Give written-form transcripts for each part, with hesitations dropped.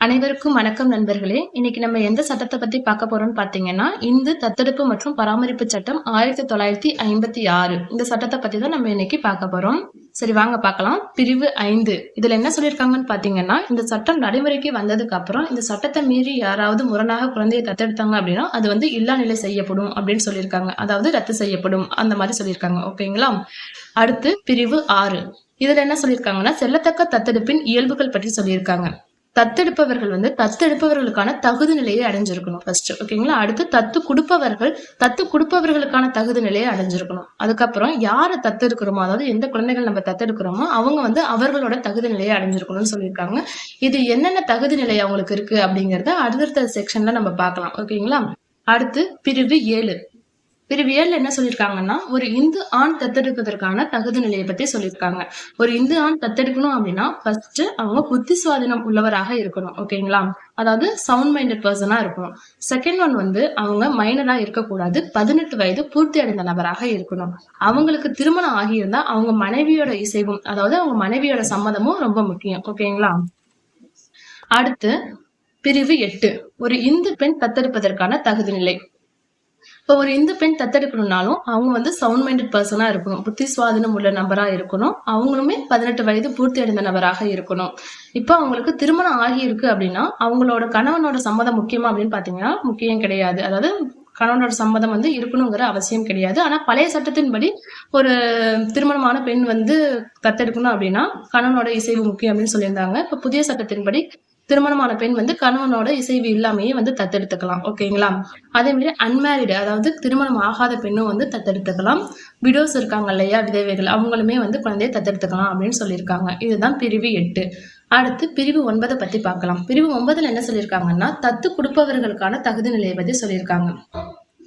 அனைவருக்கும் வணக்கம் நண்பர்களே. இன்னைக்கு நம்ம எந்த சட்டத்தை பத்தி பார்க்க போறோம்னு பாத்தீங்கன்னா, இந்து தத்தெடுப்பு மற்றும் பராமரிப்பு சட்டம் 1956 இந்த சட்டத்தை பத்தி தான் நம்ம இன்னைக்கு பார்க்க போறோம். சரி வாங்க பார்க்கலாம். பிரிவு 5 இதுல என்ன சொல்லியிருக்காங்கன்னு பாத்தீங்கன்னா, இந்த சட்டம் நடைமுறைக்கு வந்ததுக்கு அப்புறம் இந்த சட்டத்தை மீறி யாராவது முரணாக குழந்தையை தத்தெடுத்தாங்க அப்படின்னா அது வந்து இல்லா நிலை செய்யப்படும் அப்படின்னு சொல்லியிருக்காங்க. அதாவது ரத்து செய்யப்படும் அந்த மாதிரி சொல்லியிருக்காங்க. ஓகேங்களா. அடுத்து பிரிவு 6 இதுல என்ன சொல்லியிருக்காங்கன்னா, செல்லத்தக்க தத்தெடுப்பின் இயல்புகள் பற்றி சொல்லியிருக்காங்க. தத்தெடுப்பவர்களுக்கான தகுதி நிலையை அடைஞ்சிருக்கணும் ஃபர்ஸ்ட். ஓகேங்களா. அடுத்து தத்து கொடுப்பவர்களுக்கான தகுதி நிலையை அடைஞ்சிருக்கணும். அதுக்கப்புறம் யாரை தத்தெடுக்கிறோமோ, அதாவது எந்த குழந்தைகள் நம்ம தத்தெடுக்கிறோமோ அவங்க வந்து அவர்களோட தகுதி நிலையை அடைஞ்சிருக்கணும்னு சொல்லியிருக்காங்க. இது என்னென்ன தகுதி நிலை அவங்களுக்கு இருக்கு அப்படிங்கறத அடுத்த செக்ஷன்ல நம்ம பார்க்கலாம். ஓகேங்களா. அடுத்து பிரிவு 7 பிரிவு 7 என்ன சொல்லியிருக்காங்கன்னா, ஒரு இந்து ஆண் தத்தெடுப்பதற்கான தகுதி நிலையை பத்தி சொல்லியிருக்காங்க. ஒரு இந்து ஆண் தத்தெடுக்கணும் அப்படின்னா ஃபர்ஸ்ட் அவங்க புத்தி சுவாதீனம் உள்ளவராக இருக்கணும். ஓகேங்களா. அதாவது சவுண்ட் மைண்டட் பர்சனா இருக்கணும். செகண்ட் ஒன் வந்து அவங்க மைனரா இருக்கக்கூடாது. 18 வயது பூர்த்தி அடைந்த நபராக இருக்கணும். அவங்களுக்கு திருமணம் ஆகியிருந்தா அவங்க மனைவியோட இசைவும், அதாவது அவங்க மனைவியோட சம்மதமும் ரொம்ப முக்கியம். ஓகேங்களா. அடுத்து பிரிவு 8 ஒரு இந்து பெண் தத்தெடுப்பதற்கான தகுதி நிலை. இப்போ ஒரு இந்து பெண் தத்தெடுக்கணும்னாலும் அவங்க வந்து சவுண்ட் மைண்டட் பர்சனா இருக்கணும். புத்தி சுவாதீனம் உள்ள நபரா இருக்கணும். அவங்களுமே 18 வயது பூர்த்தி அடைந்த நபராக இருக்கணும். இப்போ அவங்களுக்கு திருமணம் ஆகியிருக்கு அப்படின்னா அவங்களோட கணவனோட சம்மதம் முக்கியமா அப்படின்னு பாத்தீங்கன்னா முக்கியம் கிடையாது. அதாவது கணவனோட சம்மதம் வந்து இருக்கணுங்கிற அவசியம் கிடையாது. ஆனா பழைய சட்டத்தின்படி ஒரு திருமணமான பெண் வந்து தத்தெடுக்கணும் அப்படின்னா கணவனோட இசைவு முக்கியம் அப்படின்னு சொல்லியிருந்தாங்க. இப்ப புதிய சட்டத்தின்படி திருமணமான பெண் வந்து கணவனோட இசைவு இல்லாமையே வந்து தத்தெடுத்துக்கலாம். ஓகேங்களா. அதே மாதிரி அன்மேரிடு, அதாவது திருமணம் ஆகாத பெண்ணும் வந்து தத்தெடுத்துக்கலாம். விடோஸ் இருக்காங்க இல்லையா, விதவைகள், அவங்களுமே வந்து குழந்தைய தத்தெடுத்துக்கலாம் அப்படின்னு சொல்லியிருக்காங்க. இதுதான் பிரிவு 8. அடுத்து பிரிவு 9 பத்தி பார்க்கலாம். பிரிவு 9ல என்ன சொல்லியிருக்காங்கன்னா, தத்து கொடுப்பவர்களுக்கான தகுதி நிலையை பத்தி சொல்லியிருக்காங்க.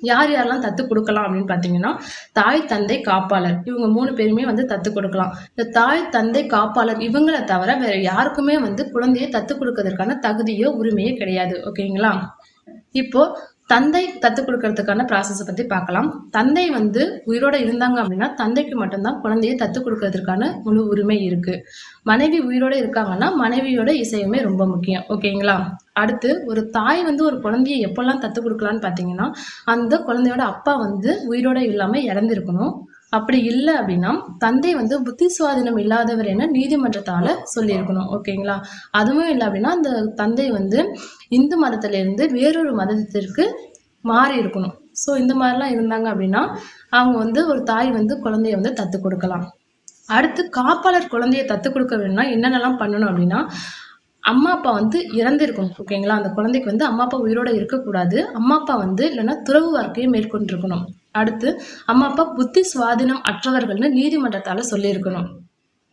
யார் யாரெல்லாம் தத்து கொடுக்கலாம் அப்படின்னு பாத்தீங்கன்னா, தாய் தந்தை காப்பாளர் இவங்க 3 பேருமே வந்து தத்து கொடுக்கலாம். இந்த தாய் தந்தை காப்பாளர் இவங்களை தவிர வேற யாருக்குமே வந்து குழந்தையை தத்து கொடுக்கறதுக்கான தகுதியோ உரிமையோ கிடையாது. ஓகேங்களா. இப்போ தந்தை தத்து கொடுக்கறதுக்கான ப்ராசஸை பத்தி பார்க்கலாம். தந்தை வந்து உயிரோட இருந்தாங்க அப்படின்னா தந்தைக்கு மட்டும்தான் குழந்தையை தத்து கொடுக்கறதுக்கான முழு உரிமை இருக்கு. மனைவி உயிரோட இருக்காங்கன்னா மனைவியோட இசையுமே ரொம்ப முக்கியம். ஓகேங்களா. அடுத்து ஒரு தாய் வந்து ஒரு குழந்தையை எப்பெல்லாம் தத்து கொடுக்கலான்னு பாத்தீங்கன்னா, அந்த குழந்தையோட அப்பா வந்து உயிரோட இல்லாம இறந்திருக்கணும். அப்படி இல்லை அப்படின்னா தந்தை வந்து புத்தி சுவாதீனம் இல்லாதவர் என நீதிமன்றத்தால சொல்லியிருக்கணும். ஓகேங்களா. அதுவும் இல்லை அப்படின்னா அந்த தந்தை வந்து இந்து மதத்துல இருந்து வேறொரு மதத்திற்கு மாறி இருக்கணும். ஸோ இந்த மாதிரிலாம் இருந்தாங்க அப்படின்னா அவங்க வந்து ஒரு தாய் வந்து குழந்தைய வந்து தத்து கொடுக்கலாம். அடுத்து காப்பாளர் குழந்தைய தத்து கொடுக்க வேணும்னா என்னென்னலாம் பண்ணணும் அப்படின்னா, அம்மா அப்பா வந்து இறந்திருக்கணும். ஓகேங்களா. அந்த குழந்தைக்கு வந்து அம்மா அப்பா உயிரோட இருக்கக்கூடாது. அம்மா அப்பா வந்து இல்லைன்னா துறவு வாழ்க்கையை மேற்கொண்டிருக்கணும். அடுத்து அம்மா அப்பா புத்தி சுவாதீனம் அற்றவர்கள்னு நீதிமன்றத்தால சொல்லியிருக்கணும்.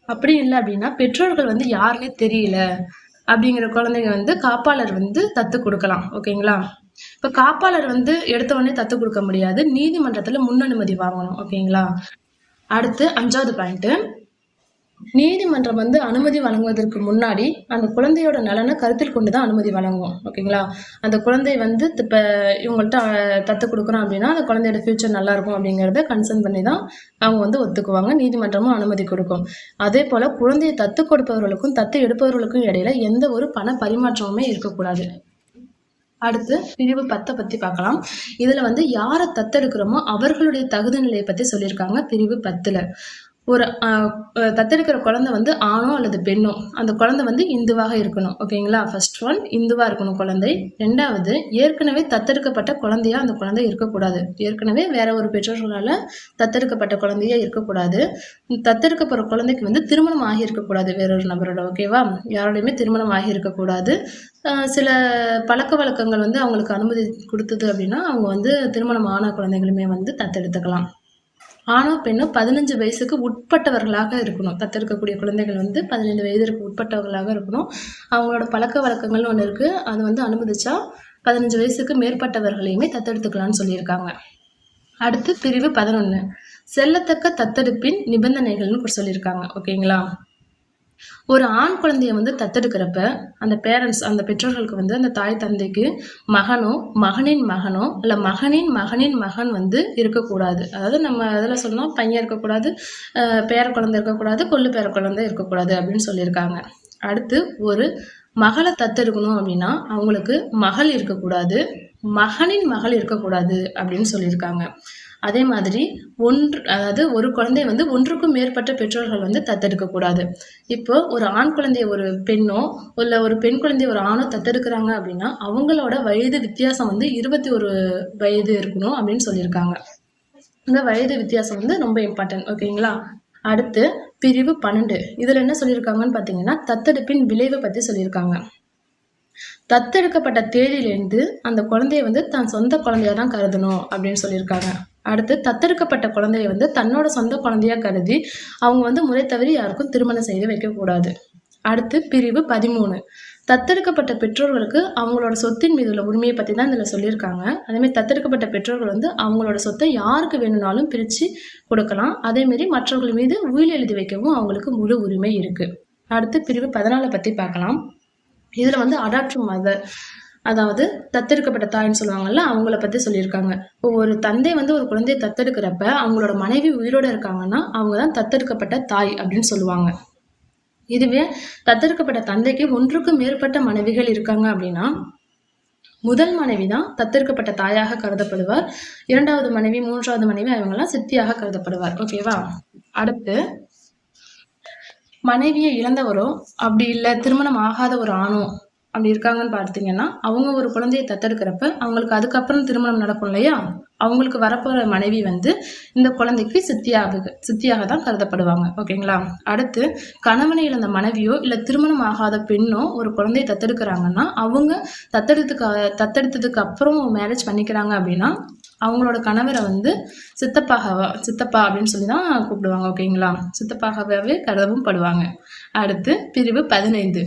அப்படி இல்லை அப்படின்னா பெற்றோர்கள் வந்து யாருன்னே தெரியல அப்படிங்கிற குழந்தைங்க வந்து காப்பாளர் வந்து தத்து கொடுக்கலாம். ஓகேங்களா. இப்ப காப்பாளர் வந்து எடுத்த உடனே தத்து கொடுக்க முடியாது. நீதிமன்றத்துல முன் அனுமதி வாங்கணும். ஓகேங்களா. அடுத்து 5வது பாயிண்ட், நீதிமன்றம் வந்து அனுமதி வழங்குவதற்கு முன்னாடி அந்த குழந்தையோட நலனை கருத்தில் கொண்டுதான் அனுமதி வழங்கும். ஓகேங்களா. அந்த குழந்தை வந்து இப்ப இவங்கள்ட்ட தத்து கொடுக்குறோம் அப்படின்னா அந்த குழந்தையோட ஃபியூச்சர் நல்லா இருக்கும் அப்படிங்கறத கன்சர்ன் பண்ணி தான் அவங்க வந்து ஒத்துக்குவாங்க. நீதிமன்றமும் அனுமதி கொடுக்கும். அதே போல குழந்தையை தத்து கொடுப்பவர்களுக்கும் தத்து எடுப்பவர்களுக்கும் இடையில எந்த ஒரு பண பரிமாற்றமுமே இருக்கக்கூடாது. அடுத்து பிரிவு 10 பத்தி பார்க்கலாம். இதுல வந்து யாரை தத்தெடுக்கிறோமோ அவர்களுடைய தகுதி நிலையை பத்தி சொல்லியிருக்காங்க. பிரிவு 10ல ஒரு தத்தெடுக்கிற குழந்தை வந்து ஆணோ அல்லது பெண்ணோ அந்த குழந்தை வந்து இந்துவாக இருக்கணும். ஓகேங்களா. ஃபர்ஸ்ட் ஒன் இந்துவா இருக்கணும் குழந்தை. 2வது ஏற்கனவே தத்தெடுக்கப்பட்ட குழந்தையா அந்த குழந்தை இருக்கக்கூடாது. ஏற்கனவே வேற ஒரு பெற்றோர்களால தத்தெடுக்கப்பட்ட குழந்தையா இருக்கக்கூடாது. தத்தெடுக்கப்படுற குழந்தைக்கு வந்து திருமணம் ஆகி இருக்கக்கூடாது வேறொரு நபரோட. ஓகேவா. யாரோடையுமே திருமணம் ஆகி இருக்கக்கூடாது. சில பழக்க வழக்கங்கள் வந்து அவங்களுக்கு அனுமதி கொடுத்தது அப்படின்னா அவங்க வந்து திருமணம் ஆன குழந்தைகளுமே வந்து தத்தெடுத்துக்கலாம். ஆணோ பெண்ணோ 15 வயசுக்கு உட்பட்டவர்களாக இருக்கணும். தத்தெடுக்கக்கூடிய குழந்தைகள் வந்து 15 வயதிற்கு உட்பட்டவர்களாக இருக்கணும். அவங்களோட பழக்க வழக்கங்கள்னு ஒன்று இருக்கு. அது வந்து அனுமதிச்சா 15 வயசுக்கு மேற்பட்டவர்களையுமே தத்தெடுத்துக்கலாம்னு சொல்லியிருக்காங்க. அடுத்து பிரிவு 11 செல்லத்தக்க தத்தெடுப்பின் நிபந்தனைகள்னு சொல்லியிருக்காங்க. ஓகேங்களா. ஒரு ஆண் குழந்தைய வந்து தத்தெடுக்கிறப்ப அந்த பேரண்ட்ஸ் அந்த பெற்றோர்களுக்கு வந்து அந்த தாய் தந்தைக்கு மகனோ மகனின் மகனோ இல்லை மகனின் மகனின் மகன் வந்து இருக்கக்கூடாது. அதாவது நம்ம இதில் சொன்னோம் பையன் இருக்கக்கூடாது, பேர குழந்தை இருக்கக்கூடாது, கொள்ளு பேர குழந்தை இருக்கக்கூடாது அப்படின்னு சொல்லியிருக்காங்க. அடுத்து ஒரு மகளை தத்தெடுக்கணும் அப்படின்னா அவங்களுக்கு மகள் இருக்கக்கூடாது, மகனின் மகள் இருக்கக்கூடாது அப்படின்னு சொல்லியிருக்காங்க. அதே மாதிரி அதாவது ஒரு குழந்தைய வந்து ஒன்றுக்கும் மேற்பட்ட பெற்றோர்கள் வந்து தத்தெடுக்கக்கூடாது. இப்போ ஒரு ஆண் குழந்தைய ஒரு பெண்ணோ இல்லை ஒரு பெண் குழந்தைய ஒரு ஆணோ தத்தெடுக்கிறாங்க அப்படின்னா அவங்களோட வயது வித்தியாசம் வந்து 21 வயது இருக்கணும் அப்படின்னு சொல்லியிருக்காங்க. இந்த வயது வித்தியாசம் வந்து ரொம்ப இம்பார்ட்டன்ட். ஓகேங்களா? அடுத்து பிரிவு 12 இதுல என்ன சொல்லியிருக்காங்கன்னு பார்த்தீங்கன்னா தத்தெடுப்பின் விளைவை பத்தி சொல்லியிருக்காங்க. தத்தெடுக்கப்பட்ட தேதியிலேருந்து அந்த குழந்தைய வந்து தன் சொந்த குழந்தையா தான் கருதணும் அப்படின்னு சொல்லியிருக்காங்க. அடுத்து தத்தெடுக்கப்பட்ட குழந்தைய வந்து தன்னோட சொந்த குழந்தையா கருதி அவங்க வந்து முறை தவறி யாருக்கும் திருமணம் செய்து வைக்கக்கூடாது. அடுத்து பிரிவு 13 தத்தெடுக்கப்பட்ட பெற்றோர்களுக்கு அவங்களோட சொத்தின் மீது உள்ள உரிமையை பற்றி தான் இதில் சொல்லியிருக்காங்க. அதேமாதிரி தத்தெடுக்கப்பட்ட பெற்றோர்கள் வந்து அவங்களோட சொத்தை யாருக்கு வேணும்னாலும் பிரித்து கொடுக்கலாம். அதேமாரி மற்றவர்கள் மீது உயில் எழுதி வைக்கவும் அவங்களுக்கு முழு உரிமை இருக்குது. அடுத்து பிரிவு 14 பற்றி பார்க்கலாம். இதில் வந்து அடாப்டிவ் மதர், அதாவது தத்தெடுக்கப்பட்ட தாய்ன்னு சொல்லுவாங்கல்ல, அவங்கள பற்றி சொல்லியிருக்காங்க. இப்போ ஒரு தந்தை வந்து ஒரு குழந்தையை தத்தெடுக்கிறப்ப அவங்களோட மனைவி உயிரோடு இருக்காங்கன்னா அவங்க தான் தத்தெடுக்கப்பட்ட தாய் அப்படின்னு சொல்லுவாங்க. இதுவே தத்தெடுக்கப்பட்ட தந்தைக்கு ஒன்றுக்கும் மேற்பட்ட மனைவிகள் இருக்காங்க அப்படின்னா முதல் மனைவி தான் தத்தெடுக்கப்பட்ட தாயாக கருதப்படுவார். 2வது மனைவி 3வது மனைவி அவங்கெல்லாம் சித்தியாக கருதப்படுவார். ஓகேவா? அடுத்து மனைவியை இழந்தவரோ அப்படி இல்லை திருமணம் ஆகாத ஒரு ஆணோ அப்படி இருக்காங்கன்னு பார்த்தீங்கன்னா அவங்க ஒரு குழந்தையை தத்தெடுக்கிறப்ப அவங்களுக்கு அதுக்கப்புறம் திருமணம் நடக்கும் இல்லையா, அவங்களுக்கு வரப்போற மனைவி வந்து இந்த குழந்தைக்கு சித்தியாக தான் கருதப்படுவாங்க. ஓகேங்களா? அடுத்து கணவனை இழந்த மனைவியோ இல்லை திருமணம் ஆகாத பெண்ணோ ஒரு குழந்தையை தத்தெடுக்கிறாங்கன்னா அவங்க தத்தெடுத்ததுக்கு அப்புறம் மேரேஜ் பண்ணிக்கிறாங்க அப்படின்னா அவங்களோட கணவரை வந்து சித்தப்பா அப்படின்னு சொல்லி தான் கூப்பிடுவாங்க. ஓகேங்களா? சித்தப்பாகவே கருதவும் படுவாங்க. அடுத்து பிரிவு 15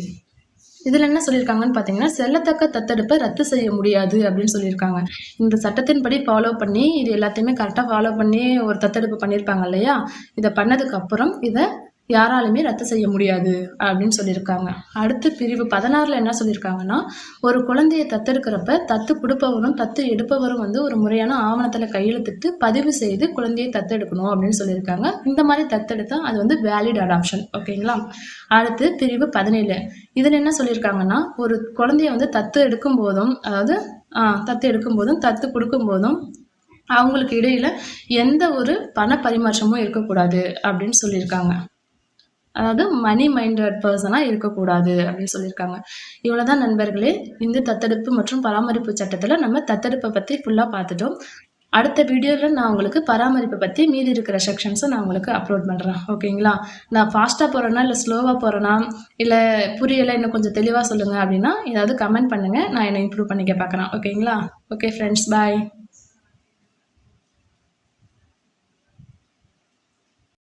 இதில் என்ன சொல்லியிருக்காங்கன்னு பார்த்தீங்கன்னா செல்லத்தக்க தத்தெடுப்பை ரத்து செய்ய முடியாது அப்படின்னு சொல்லியிருக்காங்க. இந்த சட்டத்தின்படி ஃபாலோ பண்ணி இது எல்லாத்தையுமே கரெக்டாக ஃபாலோ பண்ணி ஒரு தத்தெடுப்பு பண்ணியிருப்பாங்க இல்லையா, இதை பண்ணதுக்கு அப்புறம் இதை யாராலுமே ரத்து செய்ய முடியாது அப்படின்னு சொல்லியிருக்காங்க. அடுத்து பிரிவு 16 என்ன சொல்லியிருக்காங்கன்னா ஒரு குழந்தையை தத்தெடுக்கிறப்ப தத்து கொடுப்பவரும் தத்து எடுப்பவரும் வந்து ஒரு முறையான ஆவணத்தில் கையெழுத்திட்டு பதிவு செய்து குழந்தையை தத்தெடுக்கணும் அப்படின்னு சொல்லியிருக்காங்க. இந்த மாதிரி தத்தெடுத்தா அது வந்து வேலிட் அடாப்ஷன். ஓகேங்களா? அடுத்து பிரிவு 17 இதில் என்ன சொல்லியிருக்காங்கன்னா ஒரு குழந்தைய வந்து தத்து எடுக்கும் போதும் தத்து கொடுக்கும் போதும் அவங்களுக்கு இடையில எந்த ஒரு பண பரிமாற்றமும் இருக்கக்கூடாது அப்படின்னு சொல்லியிருக்காங்க. அதாவது மணி மைண்டட் பர்சனாக இருக்கக்கூடாது அப்படின்னு சொல்லியிருக்காங்க. இவ்வளோதான் நண்பர்களே, இந்த தத்தெடுப்பு மற்றும் பராமரிப்பு சட்டத்தில் நம்ம தத்தெடுப்பை பற்றி ஃபுல்லாக பார்த்துட்டோம். அடுத்த வீடியோவில் நான் உங்களுக்கு பராமரிப்பை பற்றி மீதி இருக்கிற செக்ஷன்ஸை நான் உங்களுக்கு அப்லோட் பண்ணுறேன். ஓகேங்களா? நான் ஃபாஸ்ட்டாக போகிறேன்னா இல்லை ஸ்லோவாக போகிறேன்னா இல்லை புரியலை இன்னும் கொஞ்சம் தெளிவாக சொல்லுங்கள் அப்படின்னா ஏதாவது கமெண்ட் பண்ணுங்கள், நான் என்னை இம்ப்ரூவ் பண்ணிக்க பார்க்குறேன். ஓகேங்களா? ஓகே ஃப்ரெண்ட்ஸ், பாய்.